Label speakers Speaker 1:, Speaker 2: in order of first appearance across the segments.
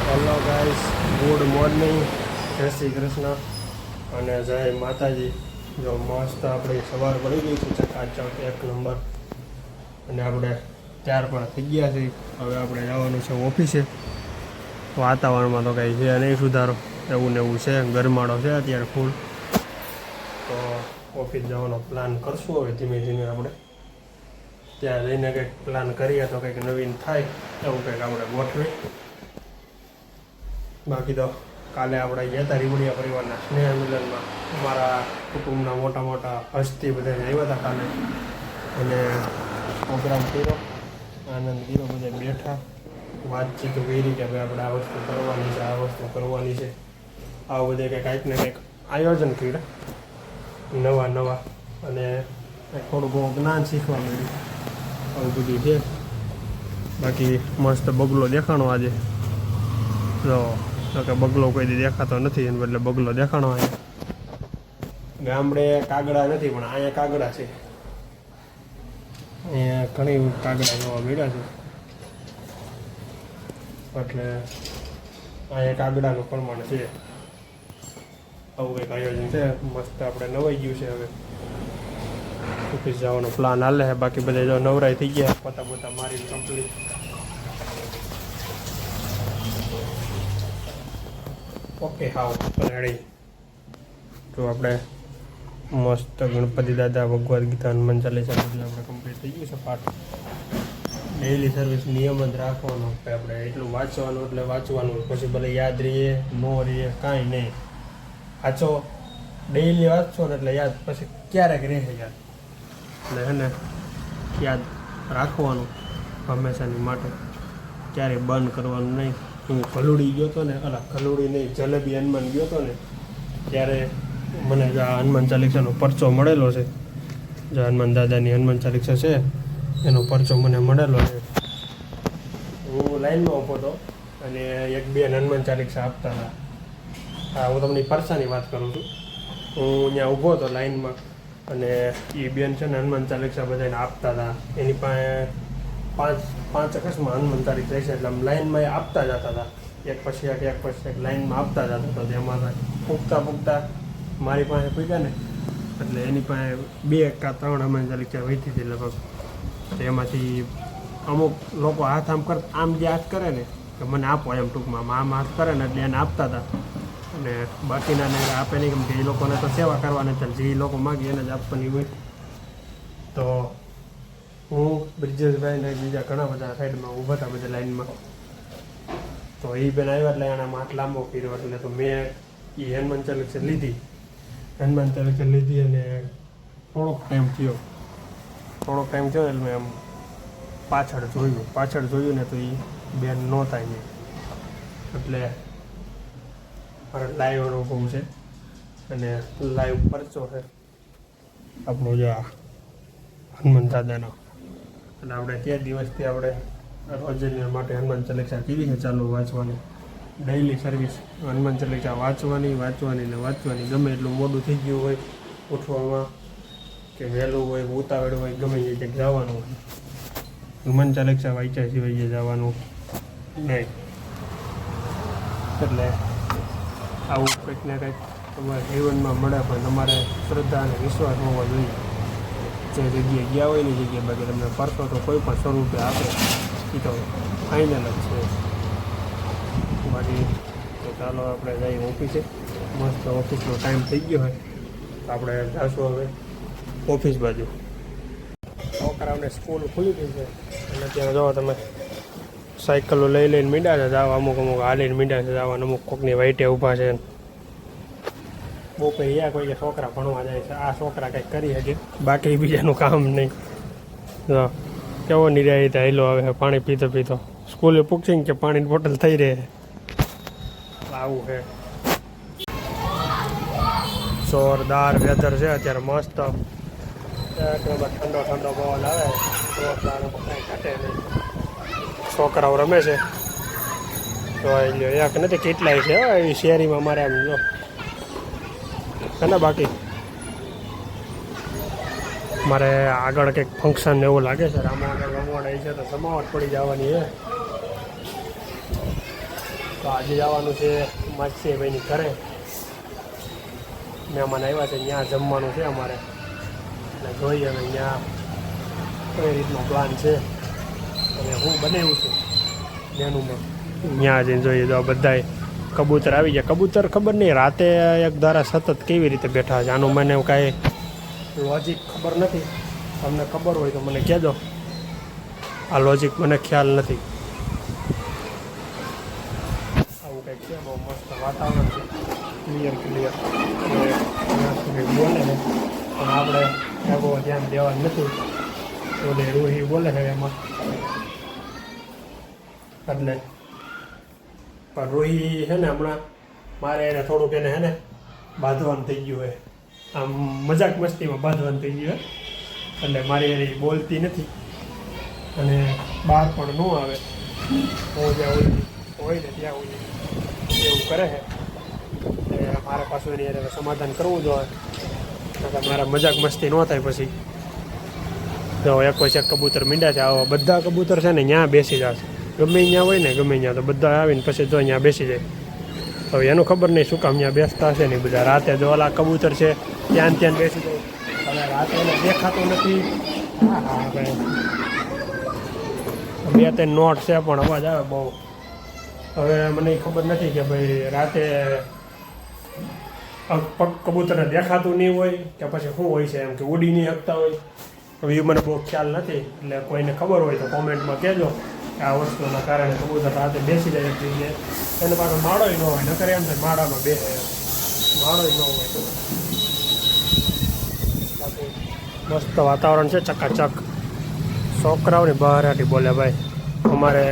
Speaker 1: Hello guys, good morning, જય શ્રી કૃષ્ણ અને જય માતાજી. જો મસ્ત આપણી સવાર પડી ગઈ છે, ચકાચક એક નંબર. અને આપણે ત્યાર પણ થઈ ગયા છે. હવે આપણે જવાનું છે ઓફિસે. વાતાવરણમાં તો કાંઈ છે નહીં સુધારો, એવું ને એવું છે, ગરમાળો છે અત્યારે ફૂલ. તો ઓફિસ જવાનો પ્લાન કરશું હવે ધીમે ધીમે. આપણે ત્યાં જઈને કંઈક પ્લાન કરીએ તો કંઈક નવીન થાય, એવું કંઈક આપણે ગોઠવી. બાકી તો કાલે આપણે ગયા હતા રીવડિયા પરિવારના સ્નેહ મિલનમાં. અમારા કુટુંબના મોટા મોટા હસ્તી બધા આવ્યા હતા કાલે, અને પ્રોગ્રામ કર્યો, આનંદ કર્યો, બધા બેઠા, વાતચીત કરી કે ભાઈ આપણે આ વસ્તુ કરવાની છે, આ વસ્તુ કરવાની છે. આવું બધે કંઈક ને કંઈક આયોજન કર્યા નવા, અને થોડું ઘણું જ્ઞાન શીખવા મળ્યું. આવું બધું છે. બાકી મસ્ત બગલો દેખાણો આજે. તો કે બગલો કોઈ દી દેખાતો નથી, એને બદલે બગલો દેખાણો. અહીંયા ગામડે કાગડા નથી, પણ અહીંયા કાગડા છે. અહીંયા ઘણી કાગડા જોવા મળ્યા છે, એટલે અહીંયા કાગડાનું પ્રમાણ છે. આવું કંઈક આયોજન છે મસ્ત. આપણે નવાઈ ગયું છે. હવે ઓફિસ જવાનો પ્લાન હાલે છે. બાકી બધા જો નવરાઈ થઈ ગયા, પોતા મારીને કમ્પ્લીટ. ઓકે, હાવ રેડી. તો આપણે મસ્ત ગણપતિ દાદા, ભગવદ્ ગીતા, હનુમાન ચાલીસા બધું આપણે કમ્પ્લીટ થઈ ગયું છે પાઠ. ડેઈલી સર્વિસ નિયમ જ રાખવાનો કે આપણે એટલું વાંચવાનું એટલે વાંચવાનું, પછી ભલે યાદ રહીએ ન રહીએ કાંઈ નહીં. વાંચો, ડેઈલી વાંચશો ને એટલે યાદ પછી ક્યારેક રહે યાદ. એટલે હે ને યાદ રાખવાનું હંમેશાની માટે, ક્યારેય બંધ કરવાનું નહીં. હું ખલુડી ગયો હતો ને, ખલુડી નહીં, જલેબી હનુમાન ગયો હતો ને, ત્યારે મને આ હનુમાન ચાલીસાનો પરચો મળેલો છે. જે હનુમાન દાદાની હનુમાન ચાલીસા છે એનો પરચો મને મળેલો છે. હું લાઈનમાં ઊભો હતો અને એક બેન હનુમાન ચાલીસા આપતા હતા. હા, હું તમને પરસાની વાત કરું છું. હું ત્યાં ઊભો હતો લાઈનમાં, અને એ બેન છે ને હનુમાન ચાલીસા બધાને આપતા હતા. એની પાસે પાંચ અકસ્માત હનુમાન ચાલીસા છે, એટલે લાઈનમાં એ આપતા જતા હતા. એક પછી એક લાઈનમાં આપતા જતા હતા. તેમાં પૂગતા મારી પાસે પૂગ્યા ને, એટલે એની પાસે 2 કે 3 હનુમાન ચાલીસા વહીતી હતી લગભગ. એમાંથી અમુક લોકો હાથ આમ જે હાથ કરે ને કે મને આપો, એમ ટૂંકમાં આમ હાથ કરે ને એટલે એને આપતા હતા. અને બાકીનાને આપે નહીં, કેમ કે એ લોકોને તો સેવા કરવાની છે, જે લોકો માગી એને જ આપવાની હોય. તો હું બ્રિજેશભાઈ ને બીજા ઘણા બધા સાઈડમાં ઊભા હતા, બધા લાઈનમાં. તો એ બેન આવ્યા એટલે એના હાથ લાંબો કર્યો, એટલે તો મેં એ હનુમાન ચાલીસા લીધી. અને થોડોક ટાઈમ થયો એટલે મેં આમ પાછળ જોયું ને તો એ બેન નહોતા નહીં. એટલે મારે લાઈવ અનુભવ છે, અને લાઈવ પરચો છે આપણો જે હનુમાન દાદાનો. અને આપણે તે દિવસથી આપણે રોજની માટે હનુમાન ચાલીસા કરી છે ચાલુ વાંચવાની. ડેઈલી સર્વિસ હનુમાન ચાલીસા વાંચવાની. ગમે એટલું મોડું થઈ ગયું હોય ઉઠવામાં, કે વહેલું હોય, ઉતાવળ હોય, ગમે તે જવાનું હોય, હનુમાન ચાલીસા વાંચ્યા સિવાય જવાનું નહીં. એટલે આવું કંઈક ને કંઈક તમારા જીવનમાં મળે, પણ તમારે શ્રદ્ધા અને વિશ્વાસ હોવો જોઈએ. જે જગ્યાએ ગયા હોય એની જગ્યાએ. બાકી તમને પરસો તો કોઈ પણ સ્વરૂપે આપે એ તો ફાઇનલ જ છે. બાકી તો ચાલો આપણે જઈએ ઓફિસે. મસ્ત ઓફિસનો ટાઈમ થઈ ગયો હોય તો આપણે જઈશું હવે ઓફિસ બાજુ. છોકરાઓને સ્કૂલ ખુલી ગઈ છે, અને ત્યાં જો તમે સાયકલો લઈને મીંડા છે જવા. અમુક હાલીને મીંડા છે જવા. અમુક કોકની વાઈટે ઊભા છે. બપોરે યા કોઈ કે છોકરા ભણવા જાય છે. આ છોકરા કંઈક કરી શકે, બાકી બીજાનું કામ નહીં. જો કેવો નિરાયત હેલો આવે છે પાણી પીતો. સ્કૂલે પૂછીને કે પાણીની બોટલ થઈ રહે. આવું છે. જોરદાર વેધર છે અત્યારે, મસ્ત ઠંડો પવન આવે. જોરદાર, કંઈ ઘટે નહીં. છોકરાઓ રમે છે. તો એક નથી કેટલાય છે એ શેરીમાં મારે આમ જો ને. બાકી મારે આગળ કંઈક ફંક્શન એવું લાગે છે, રામા આગળ રમવાડ આવી છે, તો જમાવટ પડી જવાની છે. તો તો આજે જવાનું છે માસીભાઈની ઘરે, મહેમાન આવ્યા છે, ત્યાં જમવાનું છે અમારે. અને જોઈએ હવે ત્યાં કઈ રીતનો પ્લાન છે અને હું બનાવ્યું છું મેનુમાં. ત્યાં જઈને જોઈએ તો બધાય કબૂતર આવી ગયા. કબૂતર ખબર નહીં રાતે એક ધારા સતત કેવી રીતે બેઠા છે, આનું મને કાંઈ લોજિક ખબર નથી. તમને ખબર હોય તો મને કહેજો, આ લોજિક મને ખ્યાલ નથી. આવું કંઈક છે, બહુ મસ્ત વાતાવરણ છે, ક્લિયર બોલે છે પણ આપણે બહુ ધ્યાન દેવાનું નથી. ઓલે રૂહી બોલે છે એમાં એટલે, પણ રૂહી છે ને હમણાં મારે એને થોડુંક એને હે ને બાંધવાનું થઈ ગયું હોય, આમ મજાક મસ્તીમાં બાંધવાનું થઈ ગયું હોય, એટલે મારી એની બોલતી નથી અને બહાર પણ ન આવે. હું જ્યાં હોય ને ત્યાં હોય એવું કરે છે. એટલે મારે પાછું એની એને સમાધાન કરવું જોઈએ, મારા મજાક મસ્તી ન થાય. પછી તો એક પછી એક કબૂતર મીંડા છે, આવા બધા કબૂતર છે ને ત્યાં બેસી જશે, ગમે ત્યાં હોય ને ગમે ત્યાં, તો બધા આવીને પછી જો ત્યાં બેસી જાય. હવે એનું ખબર નહીં શું કામ ત્યાં બેસતા હશે ને બધા. રાતે જો ઓલા કબૂતર છે ત્યાં બેસી જાય, હવે રાતે એને દેખાતું નથી. હા ભાઈ 2-3 નોટ છે પણ અવાજ આવે બહુ. હવે મને ખબર નથી કે ભાઈ રાતે કબૂતરને દેખાતું નહીં હોય કે પછી શું હોય છે, એમ કે ઉડી નહીં શકતા હોય. હવે એ મને બહુ ખ્યાલ નથી, એટલે કોઈને ખબર હોય તો કોમેન્ટમાં કહેજો કે આ વસ્તુના કારણે કબૂતર રાતે બેસી જાય એટલે એને પાછો માળોય ન હોય. નકર એમ થાય માળામાં બેસે, માળોય ન હોય. તો બાકી મસ્ત વાતાવરણ છે, ચકાચક. છોકરાઓની બહારાટી બોલે ભાઈ. અમારે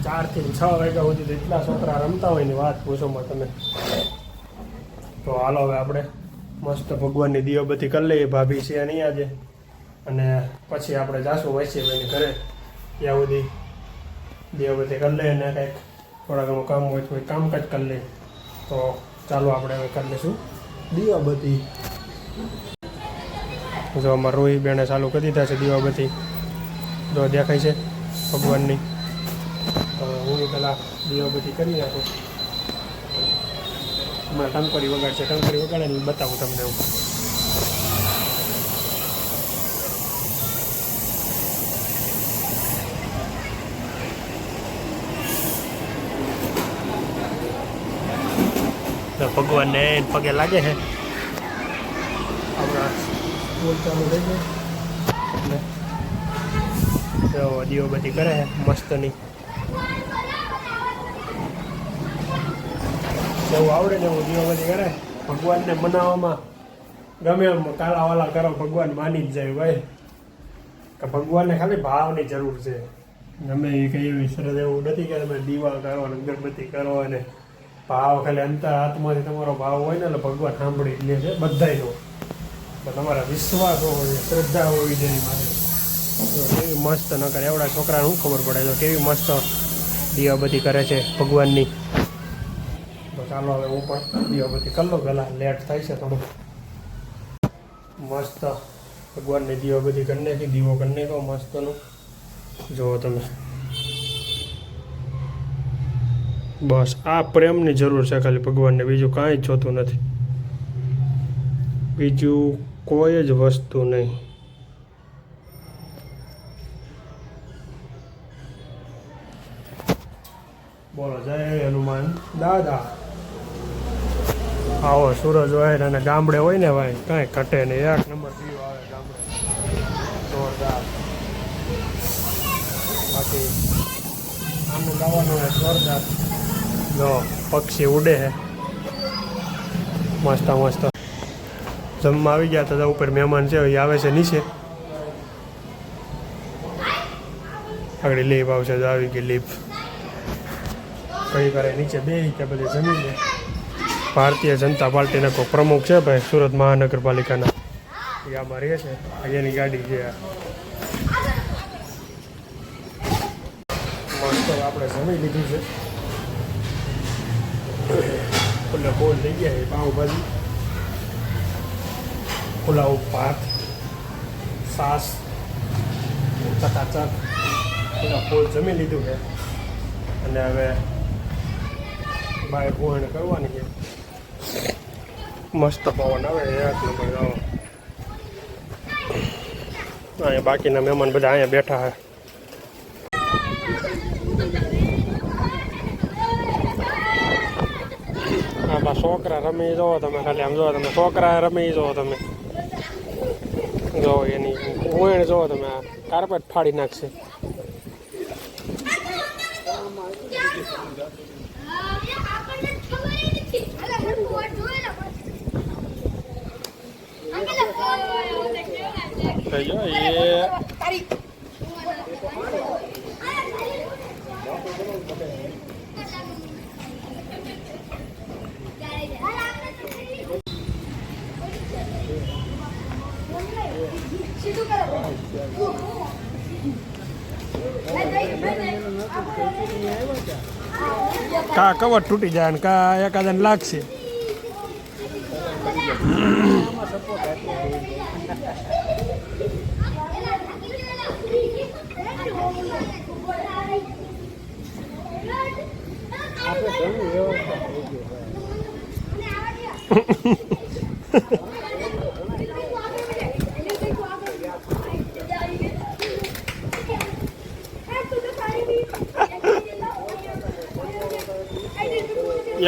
Speaker 1: 4 થી 6 વાગ્યા સુધી એટલા છોકરા રમતા હોય ની વાત પૂછોમાં તમે. તો હાલો હવે આપણે મસ્ત ભગવાનની દીવાબત્તી કરી લઈએ. ભાભી છે નહીં આજે, અને પછી આપણે જાશું વૈશ્યભાઈની ઘરે. ત્યાં સુધી દીવાબત્તી કરી લઈએ અને કંઈક થોડા ઘણું કામ હોય તો કામકાજ કરી લઈએ. તો ચાલો આપણે હવે કરી લઈશું દીવાબત્તી. જો અમારા રોહી બેને ચાલુ કરી દીધા છે દીવાબત્તી, જો દેખાય છે ભગવાનની. હું પહેલાં દીવાબત્તી કરી નાખું. હમણાં ટંકોરી વગાડશે, ટંકોરી વગાડે ને બતાવું તમને હું. તો ભગવાનને પગે લાગે છે. આપણા સ્કૂલ ચાલુ થઈ ગઈ એટલે દીવાબત્તી કરે છે મસ્તની. જેવું આવડે ને એવું દીવાબત્તી કરે. ભગવાનને મનાવવામાં ગમે એમ કાલાવાલા કરો, ભગવાન માની જ જાય ભાઈ. કે ભગવાનને ખાલી ભાવની જરૂર છે. ગમે એ કંઈ એવી સરસ એવું નથી કે તમે દીવા કરો અને અગરબત્તી કરો અને ભાવ ખાલી અંતર આત્માથી તમારો ભાવ હોય ને એટલે ભગવાન સાંભળી લે છે બધાયનો. તમારા વિશ્વાસ હોવો જોઈએ, શ્રદ્ધા હોવી જોઈએ મારે. કેવી મસ્ત ન કરે એવડા છોકરાને શું ખબર પડે તો કેવી મસ્ત દીવાબત્તી કરે છે ભગવાનની. તો ચાલો હવે હું પણ દીવાબત્તી કરી લો, પહેલાં લેટ થાય છે થોડું. મસ્ત ભગવાનની દીવાબત્તી કરી નાખી, દીવો કરી નાખો મસ્તનો. જુઓ તમે, બસ આ પ્રેમની જરૂર છે ખાલી ભગવાનને, બીજું કાંઈ જ જોતું નથી, બીજું કોઈ જ વસ્તુ નહીં. બોલો જય હનુમાન દાદા. આવો સૂરજ હોય અને ગામડે હોય ને ભાઈ કાંઈ ઘટે નહીં. 1 નંબર વ્યૂ આવે ગામડે, જોરદાર. બાકી આનું ગાવાનું હોય જોરદાર. જો પક્ષી ઉડે છે મસ્ત મસ્ત. જમવા આવી ગયા તો ઉપર મહેમાન છે, એ આવે છે નીચે. આગળ લીપ આવશે, તો આવી ગઈ લીપ. કઈ કરે નીચે બે કે બધી જમી લે. ભારતીય જનતા પાર્ટીના કોઈ પ્રમુખ છે ભાઈ સુરત મહાનગરપાલિકાના, એ આમાં રહે છે. એની ગાડી છે મસ્ત. આપણે જમી લીધું છે, એટલે બોલ થઈ ગયા છે. પાઉંભાજી, પુલાવ, ભાત, છાશ, ચટાચટ બધા ફૂલ જમી લીધું છે. અને હવે બહાર ભોણ કરવાની છે. મસ્ત પવન આવે એક નંબર. આવો અહીંયા બાકીના મહેમાન બધા અહીંયા બેઠા છે. આમાં છોકરા રમી જોવો તમે, ખાલી આમ જોવો તમે, છોકરા રમી જોવો તમે, જો એની ભોણ જોવો તમે, આ કાર્પેટ ફાડી નાખશે. કા કવર તૂટી જાય ને કા એકાદને લાગશે.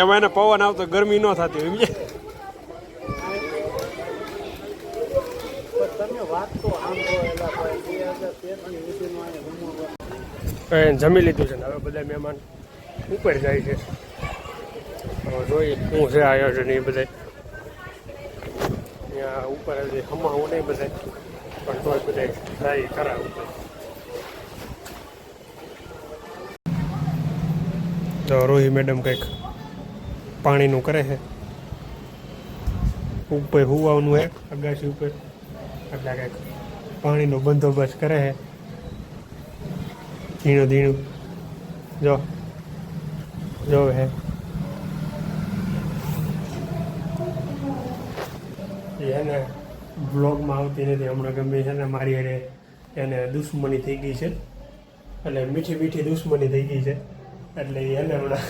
Speaker 1: એમાં એને પવન આવતો ગરમી ન થતી હોય. જમી લીધું છે ને હવે બધા મહેમાન ઉપર જાય છે. જોઈએ શું છે આયોજન એ બધા ત્યાં ઉપર હમાવું નહીં બધા, પણ તોય બધા જાય કરાવું. તો રોહી મેડમ કંઈક પાણીનું કરે છે, ઉપર હુવાનું હે અગાસી ઉપર, એટલે કંઈક પાણીનો બંદોબસ્ત કરે છે ધીણું ધીણું. જો હે એને બ્લોગમાં આવતી નથી હમણાં, ગમે છે ને મારી હારે એને દુશ્મની થઈ ગઈ છે, એટલે મીઠી મીઠી દુશ્મની થઈ ગઈ છે, એટલે એને હમણાં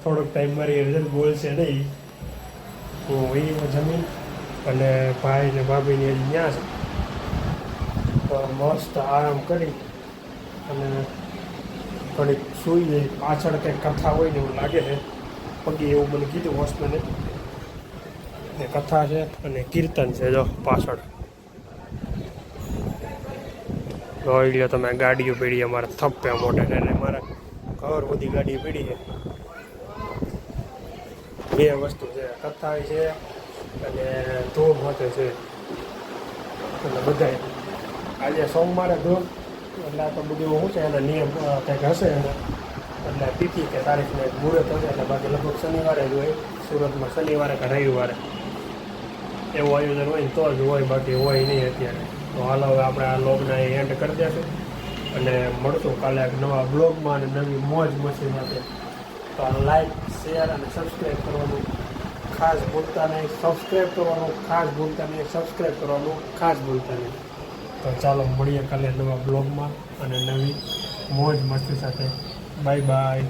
Speaker 1: થોડોક ટાઈમ મારી રિઝલ્ટ બોલશે નહીં. હું એ જમીન અને ભાઈ ને ભાભીની હજી ત્યાં છે, તો મસ્ત આરામ કરી અને થોડીક સૂઈ જઈ. પાછળ કંઈક કથા હોય ને એવું લાગે છે, પગી એવું મને કીધું હોસ્ટેલે એ કથા છે અને કીર્તન છે. જો પાછળ જોઈ લો તમે, ગાડીઓ પીડી અમારા થપ્પે મોટે છે, એટલે મારા ઘર બધી ગાડીઓ પીડી છે. બે વસ્તુ છે, કથા છે અને ધૂમ હોતે છે, એટલે બધાય આજે સોમવારે ધૂમ, એટલે આ તો બધું શું છે એના નિયમ કંઈક હશે એને, એટલે તિથિ કે તારીખને મુહૂર્ત હશે, એટલે બાકી લગભગ શનિવારે જ હોય સુરતમાં, શનિવારે કે રવિવારે એવું આયોજન હોય ને તો જ હોય, બાકી હોય નહીં અત્યારે. તો હાલો હવે આપણે આ બ્લોગના એન્ડ કરી દેશું અને મળશું કાલે એક નવા બ્લોગમાં અને નવી મોજ મસ્તી સાથે. તો લાઈક શેર અને સબસ્ક્રાઈબ કરવાનું ખાસ ભૂલતા નહીં, સબસ્ક્રાઈબ કરવાનું ખાસ ભૂલતા નહીં, સબસ્ક્રાઈબ કરવાનું ખાસ ભૂલતા નહીં. તો ચાલો મળીએ કાલે નવા બ્લોગમાં અને નવી મોજ મસ્તી સાથે. Bye bye.